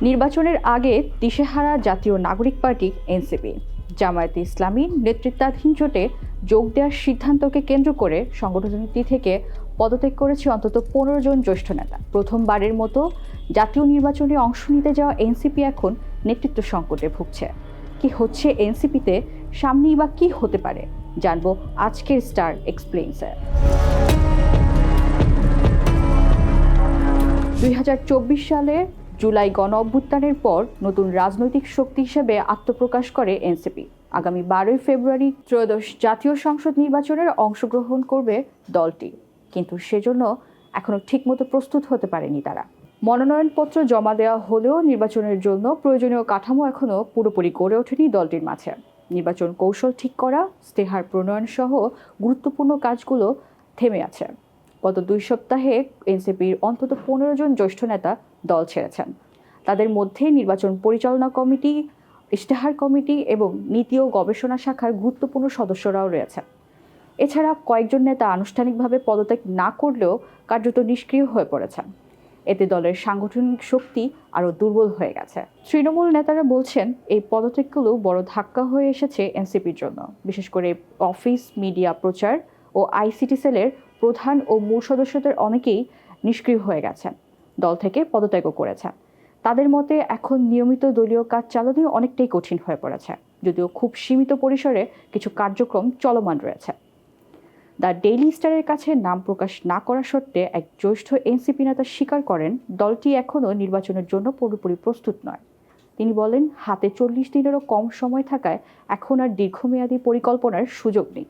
নির্বাচনের আগে দিশেহারা জাতীয় নাগরিক পার্টি এনসিপি জামায়াতে ইসলামীর নেতৃত্বাধীন জোটে যোগ দেওয়ার সিদ্ধান্তকে কেন্দ্র করে সংগঠনটি থেকে পদত্যাগ করেছে অন্তত 15 জন জ্যেষ্ঠ নেতা। প্রথমবারের মতো জাতীয় নির্বাচনে অংশ নিতে যাওয়া এনসিপি এখন নেতৃত্ব সংকটে ভুগছে। কি হচ্ছে এনসিপিতে, সামনেই বা কি হতে পারে, জানবো আজকের স্টার এক্সপ্লেইনসে। 2024 সালে জুলাই গণ অভ্যুত্থানের পর নতুন রাজনৈতিক শক্তি হিসেবে আত্মপ্রকাশ করে এনসিপি। আগামী 12 ফেব্রুয়ারি ত্রয়োদশ জাতীয় সংসদ নির্বাচনের অংশগ্রহণ করবে দলটি, কিন্তু সেজন্য এখনো ঠিকমতো প্রস্তুত হতে পারেনি তারা। মনোনয়নপত্র জমা দেওয়া হলেও নির্বাচনের জন্য প্রয়োজনীয় কাঠামো এখনো পুরোপুরি গড়ে ওঠেনি দলটির মাঝে। নির্বাচন কৌশল ঠিক করা, ইশতেহার প্রণয়ন সহ গুরুত্বপূর্ণ কাজগুলো থেমে আছে। গত 2 সপ্তাহে এনসিপির অন্তত 15 জন জ্যেষ্ঠ নেতা দল ছেড়েছেন। তাদের মধ্যে নির্বাচন পরিচালনা কমিটি, ইশতেহার কমিটি এবং নীতি ও গবেষণা শাখার গুরুত্বপূর্ণ সদস্যরাও রয়েছেন। এছাড়া কয়েকজন নেতা আনুষ্ঠানিকভাবে পদত্যাগ না করলেও কার্যত নিষ্ক্রিয় হয়ে পড়েছেন। এতে দলের সাংগঠনিক শক্তি আরও দুর্বল হয়ে গেছে। তৃণমূল নেতারা বলছেন, এই পদত্যাগগুলো বড় ধাক্কা হয়ে এসেছে এনসিপির জন্য। বিশেষ করে অফিস, মিডিয়া প্রচার ও আইসিটি সেলের প্রধান ও মূল সদস্যদের অনেকেই নিষ্ক্রিয় হয়ে গেছেন, দল থেকে পদত্যাগও করেছেন। তাদের মতে এখন নিয়মিত দলীয় কাজ চালানো অনেকটাই কঠিন হয়ে পড়েছে, যদিও খুব সীমিত পরিসরে কিছু কার্যক্রম চলমান রয়েছে। দ্য ডেইলি স্টারের কাছে নাম প্রকাশ না করা সত্ত্বে এক জ্যেষ্ঠ এনসিপি নেতা স্বীকার করেন, দলটি এখনও নির্বাচনের জন্য পুরোপুরি প্রস্তুত নয়। তিনি বলেন, হাতে 40 দিনেরও কম সময় থাকায় এখন আর দীর্ঘমেয়াদী পরিকল্পনার সুযোগ নেই।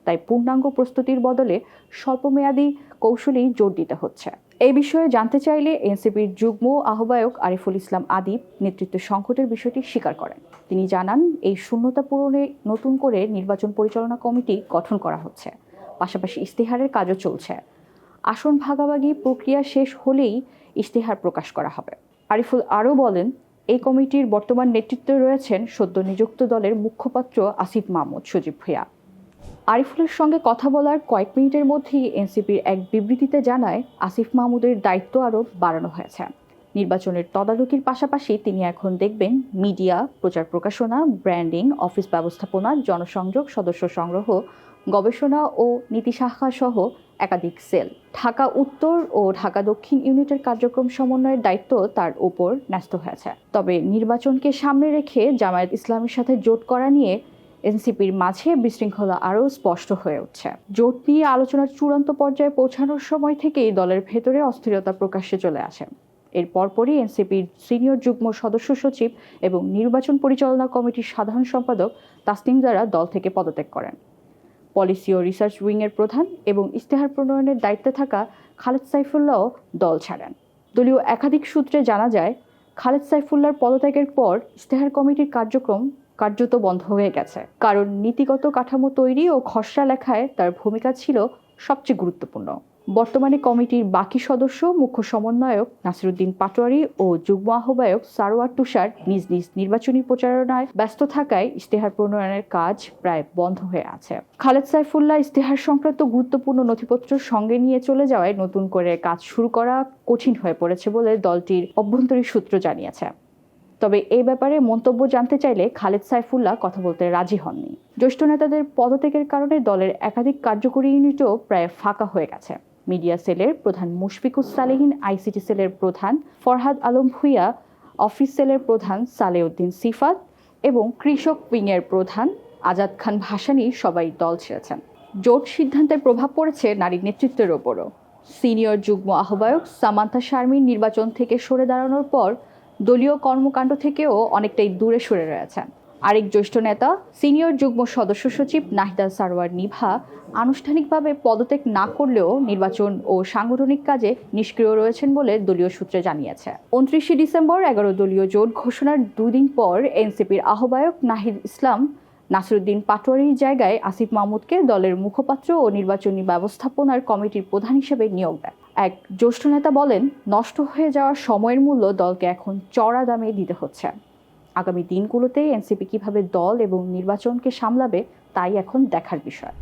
তাই পূর্ণাঙ্গ প্রস্তুতির বদলে স্বল্পমেয়াদী কৌশলেই জোর দিতে হচ্ছে। এই বিষয়ে জানতে চাইলে এনসিপির যুগ্ম আহ্বায়ক আরিফুল ইসলাম আদিব নেতৃত্ব সংকটের বিষয়টি স্বীকার করেন। তিনি জানান, এই শূন্যতা পূরণে নতুন করে নির্বাচন পরিচালনা কমিটি গঠন করা হচ্ছে, পাশাপাশি ইশতেহারের কাজও চলছে। আসন ভাগাভাগি প্রক্রিয়া শেষ হলেই ইশতেহার প্রকাশ করা হবে। আরিফুল আরও বলেন, এই কমিটির বর্তমান নেতৃত্বে রয়েছেন সদ্য নিযুক্ত দলের মুখপাত্র আসিফ মাহমুদ সজীব ভূঁইয়া। আরিফুলের সঙ্গে কথা বলার কয়েক মিনিটের মধ্যেই এনসিপির এক বিবৃতিতে জানায়, আসিফ মাহমুদের দায়িত্ব আরও বাড়ানো হয়েছে। নির্বাচনের তদারকির পাশাপাশি তিনি এখন দেখবেন মিডিয়া, প্রচার প্রকাশনা, ব্র্যান্ডিং, অফিস ব্যবস্থাপনা, জনসংযোগ, সদস্য সংগ্রহ, গবেষণা ও নীতি শাখা সহ একাধিক সেল। ঢাকা উত্তর ও ঢাকা দক্ষিণ ইউনিটের কার্যক্রম সমন্বয়ের দায়িত্ব তার উপর ন্যস্ত হয়েছে। তবে নির্বাচনকে সামনে রেখে জামায়াত ইসলামের সাথে জোট করা নিয়ে এনসিপির মাঝে বিশৃঙ্খলা আরও স্পষ্ট হয়ে উঠছে। জোট নিয়ে আলোচনার চূড়ান্ত পর্যায়ে পৌঁছানোর সময় থেকেই দলের ভেতরে অস্থিরতা প্রকাশ্যে চলে আসে। এর পরপরই এনসিপির সিনিয়র যুগ্ম সদস্য সচিব এবং নির্বাচন পরিচালনা কমিটির সাধারণ সম্পাদক তাসনিম জারা দল থেকে পদত্যাগ করেন। পলিসি ও রিসার্চ উইংয়ের প্রধান এবং ইশতেহার প্রণয়নের দায়িত্বে থাকা খালেদ সাইফুল্লাহও দল ছাড়েন। দলীয় একাধিক সূত্রে জানা যায়, খালেদ সাইফুল্লাহর পদত্যাগের পর ইশতেহার কমিটির কার্যক্রম কার্যত বন্ধ হয়ে গেছে, কারণ নীতিগত কাঠামো তৈরি ও খসড়া লেখায় তার ভূমিকা ছিল সবচেয়ে গুরুত্বপূর্ণ। বর্তমানে কমিটির বাকি সদস্য, মুখ্য সমন্বয়ক নাসিরুদ্দিন পাটোয়ারি ও যুগ্ম আহ্বায়ক সারোয়ার তুষার নিজ নিজ নির্বাচনী প্রচারণায় ব্যস্ত থাকায় ইশতেহার প্রণয়নের কাজ প্রায় বন্ধ হয়ে আছে। খালেদ সাইফুল্লাহ ইশতেহার সংক্রান্ত গুরুত্বপূর্ণ নথিপত্র সঙ্গে নিয়ে চলে যাওয়ায় নতুন করে কাজ শুরু করা কঠিন হয়ে পড়েছে বলে দলটির অভ্যন্তরীণ সূত্র জানিয়েছে। তবে এই ব্যাপারে মন্তব্য জানতে চাইলে খালেদ সাইফুল্লাহ কথা বলতে রাজি হননি। জ্যেষ্ঠ নেতাদের পদত্যাগের কারণে দলের একাধিক কার্যকরী ইউনিটও প্রায় ফাঁকা হয়ে গেছে। মিডিয়া সেলের প্রধান মুশফিকুস সালেহিন, আইসিটি সেলের প্রধান ফরহাদ আলম ভূঁইয়া, অফিস সেলের প্রধান সালেউদ্দিন সিফাত এবং কৃষক উইংয়ের প্রধান আজাদ খান ভাসানী সবাই দল ছেড়েছেন। জোট সিদ্ধান্তের প্রভাব পড়েছে নারী নেতৃত্বের ওপরও। সিনিয়র যুগ্ম আহ্বায়ক সামান্থা শারমিন নির্বাচন থেকে সরে দাঁড়ানোর পর দলীয় কর্মকাণ্ড থেকেও অনেকটাই দূরে সরে রয়েছেন। আরেক জ্যেষ্ঠ নেতা, সিনিয়র যুগ্ম সদস্য সচিব নাহিদা সারোয়ার নিভা আনুষ্ঠানিকভাবে পদত্যাগ না করলেও নির্বাচন ও সাংগঠনিক কাজে নিষ্ক্রিয় রয়েছেন বলে দলীয় সূত্রে জানিয়েছে। 29 ডিসেম্বর 11 দলীয় জোট ঘোষণার 2 দিন পর এনসিপির আহ্বায়ক নাহিদ ইসলাম নাসিরুদ্দিন পাটোয়ারির জায়গায় আসিফ মাহমুদকে দলের মুখপাত্র ও নির্বাচনী ব্যবস্থাপনার কমিটির প্রধান হিসেবে নিয়োগ দেন। এক জ্যেষ্ঠ নেতা বলেন, নষ্ট হয়ে যাওয়ার সময়ের মূল্য দলকে এখন চড়া দামে দিতে হচ্ছে। আগামী দিনগুলোতে এনসিপি কিভাবে দল এবং নির্বাচনকে সামলাবে তাই এখন দেখার বিষয়।